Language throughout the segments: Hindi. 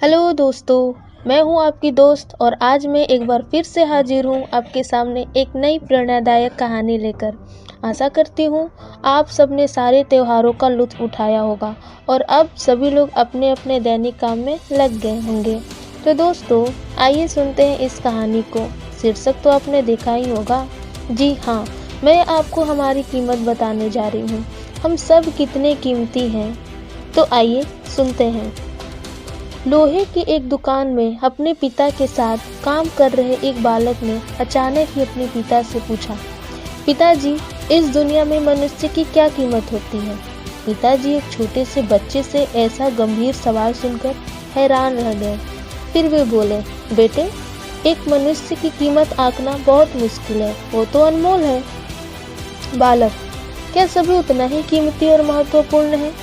हेलो दोस्तों, मैं हूं आपकी दोस्त और आज मैं एक बार फिर से हाजिर हूं आपके सामने एक नई प्रेरणादायक कहानी लेकर। आशा करती हूं आप सबने सारे त्योहारों का लुत्फ उठाया होगा और अब सभी लोग अपने अपने दैनिक काम में लग गए होंगे। तो दोस्तों, आइए सुनते हैं इस कहानी को। शीर्षक तो आपने देखा ही होगा। जी हाँ, मैं आपको हमारी कीमत बताने जा रही हूँ। हम सब कितने कीमती हैं। तो आइए सुनते हैं। लोहे की एक दुकान में अपने पिता के साथ काम कर रहे एक बालक ने अचानक ही अपने पिता से पूछा, पिताजी, इस दुनिया में मनुष्य की क्या कीमत होती है? पिताजी एक छोटे से बच्चे से ऐसा गंभीर सवाल सुनकर हैरान रह गए। फिर वे बोले, बेटे, एक मनुष्य की कीमत आंकना बहुत मुश्किल है, वो तो अनमोल है। बालक, क्या सभी उतना ही कीमती और महत्वपूर्ण है?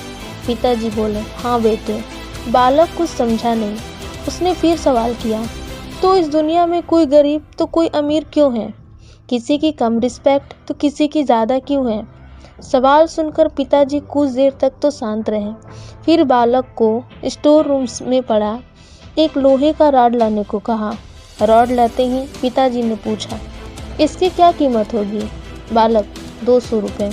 पिताजी बोले, हाँ बेटे। बालक कुछ समझा नहीं। उसने फिर सवाल किया, तो इस दुनिया में कोई गरीब तो कोई अमीर क्यों है? किसी की कम रिस्पेक्ट तो किसी की ज़्यादा क्यों है? सवाल सुनकर पिताजी कुछ देर तक तो शांत रहे। फिर बालक को स्टोर रूम में पड़ा एक लोहे का रॉड लाने को कहा। रॉड लाते ही पिताजी ने पूछा, इसकी क्या कीमत होगी? बालक, 200 रुपये।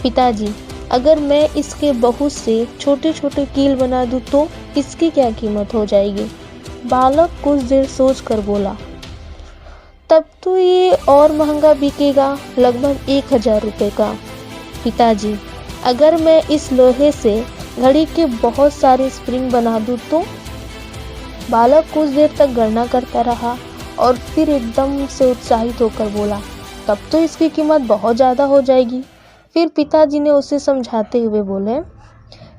पिताजी, अगर मैं इसके बहुत से छोटे छोटे कील बना दूं तो इसकी क्या कीमत हो जाएगी? बालक कुछ देर सोच कर बोला, तब तो ये और महंगा बिकेगा, लगभग 1000 रुपये का। पिताजी, अगर मैं इस लोहे से घड़ी के बहुत सारे स्प्रिंग बना दूं तो? बालक कुछ देर तक गणना करता रहा और फिर एकदम से उत्साहित होकर बोला, तब तो इसकी कीमत बहुत ज़्यादा हो जाएगी। फिर पिताजी ने उसे समझाते हुए बोले,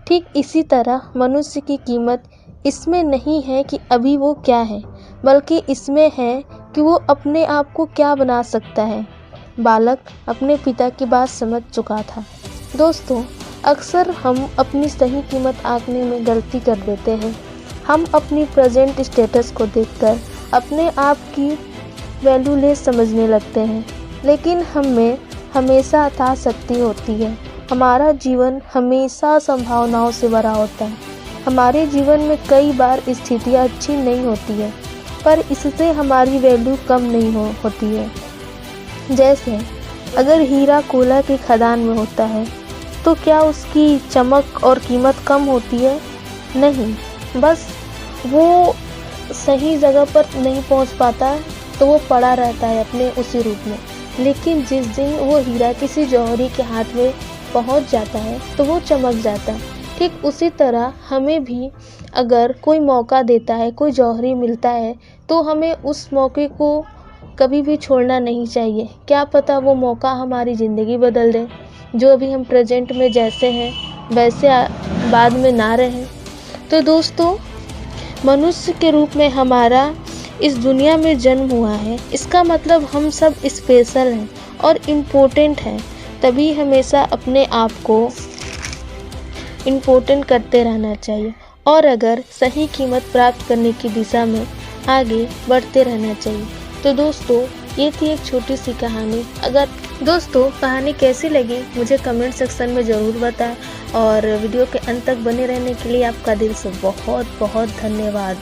ठीक इसी तरह मनुष्य की कीमत इसमें नहीं है कि अभी वो क्या है, बल्कि इसमें है कि वो अपने आप को क्या बना सकता है। बालक अपने पिता की बात समझ चुका था। दोस्तों, अक्सर हम अपनी सही कीमत आंकने में गलती कर देते हैं। हम अपनी प्रेजेंट स्टेटस को देखकर अपने आप की वैल्यूलेस समझने लगते हैं, लेकिन हम में हमेशा अथाह शक्ति होती है। हमारा जीवन हमेशा संभावनाओं से भरा होता है। हमारे जीवन में कई बार स्थितियाँ अच्छी नहीं होती है, पर इससे हमारी वैल्यू कम नहीं होती है। जैसे अगर हीरा कोयला की खदान में होता है तो क्या उसकी चमक और कीमत कम होती है? नहीं, बस वो सही जगह पर नहीं पहुंच पाता, तो वो पड़ा रहता है अपने उसी रूप में। लेकिन जिस दिन वो हीरा किसी जौहरी के हाथ में पहुंच जाता है तो वो चमक जाता है। ठीक उसी तरह हमें भी अगर कोई मौका देता है, कोई जौहरी मिलता है, तो हमें उस मौके को कभी भी छोड़ना नहीं चाहिए। क्या पता वो मौका हमारी ज़िंदगी बदल दे। जो अभी हम प्रेजेंट में जैसे हैं वैसे बाद में ना रहें। तो दोस्तों, मनुष्य के रूप में हमारा इस दुनिया में जन्म हुआ है, इसका मतलब हम सब स्पेशल हैं और इम्पोर्टेंट हैं। तभी हमेशा अपने आप को इम्पोर्टेंट करते रहना चाहिए और अगर सही कीमत प्राप्त करने की दिशा में आगे बढ़ते रहना चाहिए। तो दोस्तों, ये थी एक छोटी सी कहानी। अगर दोस्तों कहानी कैसी लगी मुझे कमेंट सेक्शन में ज़रूर बताएं और वीडियो के अंत तक बने रहने के लिए आपका दिल से बहुत बहुत धन्यवाद।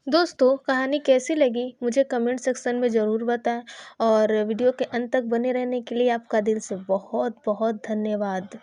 दोस्तों कहानी कैसी लगी मुझे कमेंट सेक्शन में ज़रूर बताएं और वीडियो के अंत तक बने रहने के लिए आपका दिल से बहुत बहुत धन्यवाद।